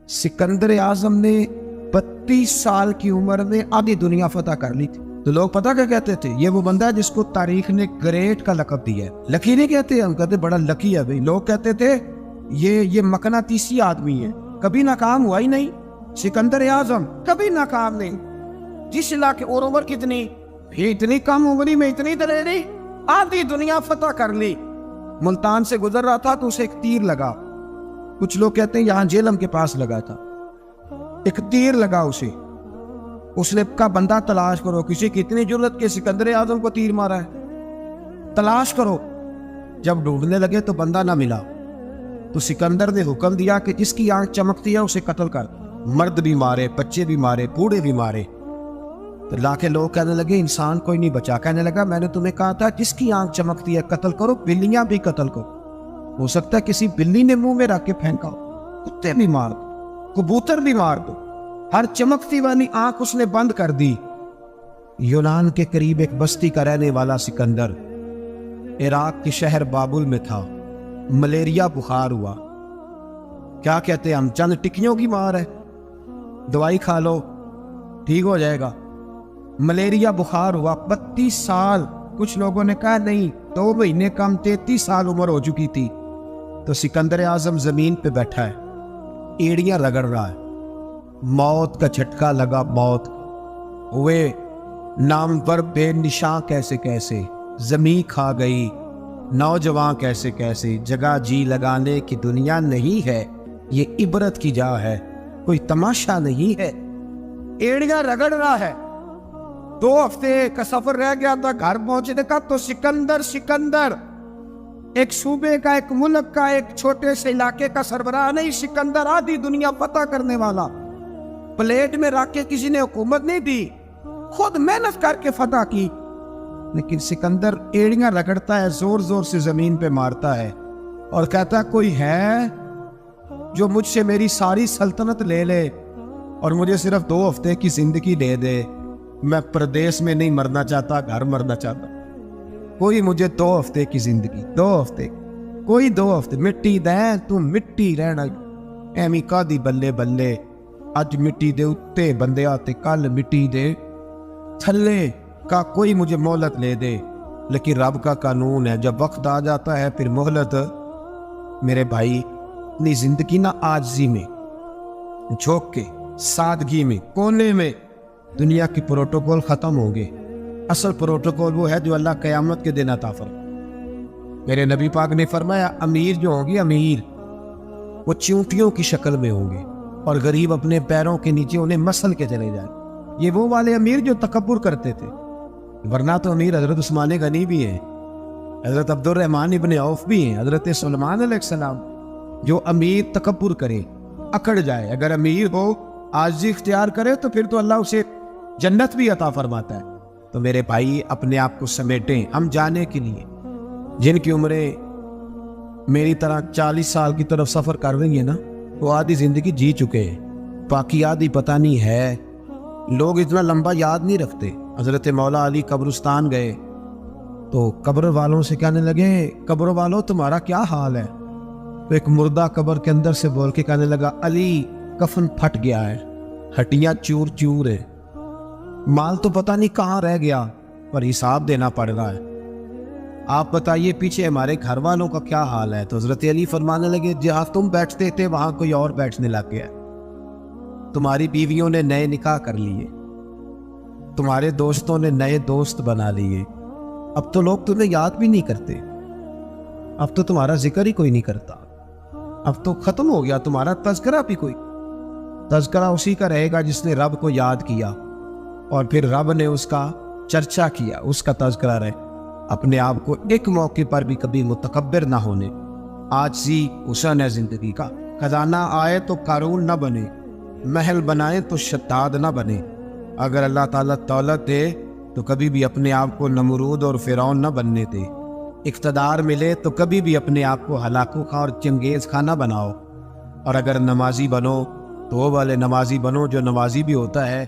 सिकंदर आजम ने 32 साल की उम्र में आधी दुनिया फतह कर ली थी। तो लोग पता क्या कहते थे, ये वो बंदा है जिसको तारीख ने ग्रेट का लक़ब दिया है। लकी नहीं कहते, हम कहते बड़ा लकी है भाई। लोग कहते थे ये मकनातीसी आदमी है, कभी नाकाम हुआ ही नहीं। सिकंदर आजम कभी नाकाम नहीं। जिस इलाके, और उम्र कितनी, इतनी कम उम्र में इतनी दलेरी, आधी दुनिया फतह कर ली। मुल्तान से गुजर रहा था तो उसे एक तीर लगा। कुछ लोग कहते हैं यहाँ जेलम के पास लगा था, एक तीर लगा उसे। उसने कहा बंदा तलाश करो, किसी की इतनी जुर्रत के सिकंदर आजम को तीर मारा है, तलाश करो। जब ढूंढने लगे तो बंदा ना मिला, तो सिकंदर ने हुक्म दिया कि जिसकी आंख चमकती है उसे कत्ल कर। मर्द भी मारे, बच्चे भी मारे, बूढ़े भी मारे। तो लाके लोग कहने लगे इंसान कोई नहीं बचा। कहने लगा मैंने तुम्हें कहा था जिसकी आंख चमकती है कत्ल करो, बिल्लियां भी कत्ल करो। हो सकता है किसी बिल्ली ने मुंह में रख के फेंका हो, कुत्ते भी मार दो, कबूतर भी मार दो। हर चमकती वाली आंख उसने बंद कर दी। यूनान के करीब एक बस्ती का रहने वाला सिकंदर इराक के शहर बाबुल में था। मलेरिया बुखार हुआ। क्या कहते हैं हम, चंद टिक्कियों की मार है, दवाई खा लो ठीक हो जाएगा। मलेरिया बुखार हुआ। 32 साल, कुछ लोगों ने कहा नहीं 2 महीने कम, 33 साल उम्र हो चुकी थी। तो सिकंदर आजम जमीन पे बैठा है, एड़ियां रगड़ रहा है। मौत का झटका लगा, मौत हुए नामवर बेनिशां कैसे कैसे, जमीन खा गई नौजवान कैसे कैसे। जगह जी लगाने की दुनिया नहीं है, ये इबरत की जा है, कोई तमाशा नहीं है। एड़ियां रगड़ रहा है। 2 हफ्ते का सफर रह गया था घर पहुंचने का। तो सिकंदर एक सूबे का, एक मुल्क का, एक छोटे से इलाके का सरबराह नहीं। सिकंदर आधी दुनिया फतह करने वाला। प्लेट में रख के किसी ने हुकूमत नहीं दी, खुद मेहनत करके फतह की। लेकिन सिकंदर एड़ियां रगड़ता है, जोर जोर से जमीन पे मारता है और कहता है कोई है जो मुझसे मेरी सारी सल्तनत ले ले और मुझे सिर्फ 2 हफ्ते की जिंदगी दे दे। मैं प्रदेश में नहीं मरना चाहता, घर मरना चाहता। कोई मुझे 2 हफ्ते की जिंदगी, 2 हफ्ते, कोई 2 हफ्ते मिट्टी दे, तू मिट्टी रहना एमी कादी बल्ले बल्ले। अज मिट्टी दे उत्ते बंदे आते, कल मिट्टी दे थल्ले का कोई मुझे मोहलत ले दे। लेकिन रब का कानून है, जब वक्त आ जाता है फिर मोहलत। मेरे भाई अपनी जिंदगी ना आजिज़ी में, झोंक के, सादगी में, कोने में, दुनिया की प्रोटोकॉल खत्म होंगे। असल प्रोटोकॉल वो है जो अल्लाह क़यामत के दिन अता फरमाए। मेरे नबी पाक ने फरमाया अमीर जो होंगे, अमीर वो चींटियों की शक्ल में होंगे और गरीब अपने पैरों के नीचे उन्हें मसल के चले जाए। ये वो वाले अमीर जो तकब्बुर करते थे, वरना तो अमीर हजरत उस्मान गनी भी हैं, हजरत अब्दुर्रहमान इब्न औफ भी हैं, हजरत सुलेमान अलैहिस्सलाम। जो अमीर तकब्बुर करे, अकड़ जाए, अगर अमीर हो आजिज़ी इख्तियार करे तो फिर तो अल्लाह उसे जन्नत भी अता फरमाता है। तो मेरे भाई अपने आप को समेटें हम जाने के लिए। जिनकी उम्रें मेरी तरह 40 साल की तरफ सफ़र कर रही है ना, वो आधी ज़िंदगी जी चुके हैं, बाकी आधी पता नहीं है। लोग इतना लंबा याद नहीं रखते। हज़रत मौला अली कब्रिस्तान गए तो कब्र वालों से कहने लगे कब्र वालों तुम्हारा क्या हाल है। तो एक मुर्दा कब्र के अंदर से बोल के कहने लगा अली कफन फट गया है, हड्डियां चूर चूर है, माल तो पता नहीं कहाँ रह गया, पर हिसाब देना पड़ रहा है। आप बताइए पीछे हमारे घर वालों का क्या हाल है। तो हजरत अली फरमाने लगे जहाँ तुम बैठते थे वहां कोई और बैठने लग गया, तुम्हारी बीवियों ने नए निकाह कर लिए, तुम्हारे दोस्तों ने नए दोस्त बना लिए, अब तो लोग तुम्हें याद भी नहीं करते, अब तो तुम्हारा जिक्र ही कोई नहीं करता, अब तो खत्म हो गया तुम्हारा तज़किरा भी। कोई तज़किरा उसी का रहेगा जिसने रब को याद किया और फिर रब ने उसका चर्चा किया, उसका तज़किरा रहे। अपने आप को एक मौके पर भी कभी मुतकब्बिर ना होने। आजिज़ी हुस्न है जिंदगी का। खजाना आए तो कारून ना बने, महल बनाए तो शद्दाद ना बने। अगर अल्लाह ताला दौलत दे तो कभी भी अपने आप को नमरूद और फिरौन ना बनने दे। इक़्तिदार मिले तो कभी भी अपने आप को हलाकू खा और चंगेज़ खाना बनाओ। और अगर नमाजी बनो तो वो वाले नमाजी बनो जो नमाजी भी होता है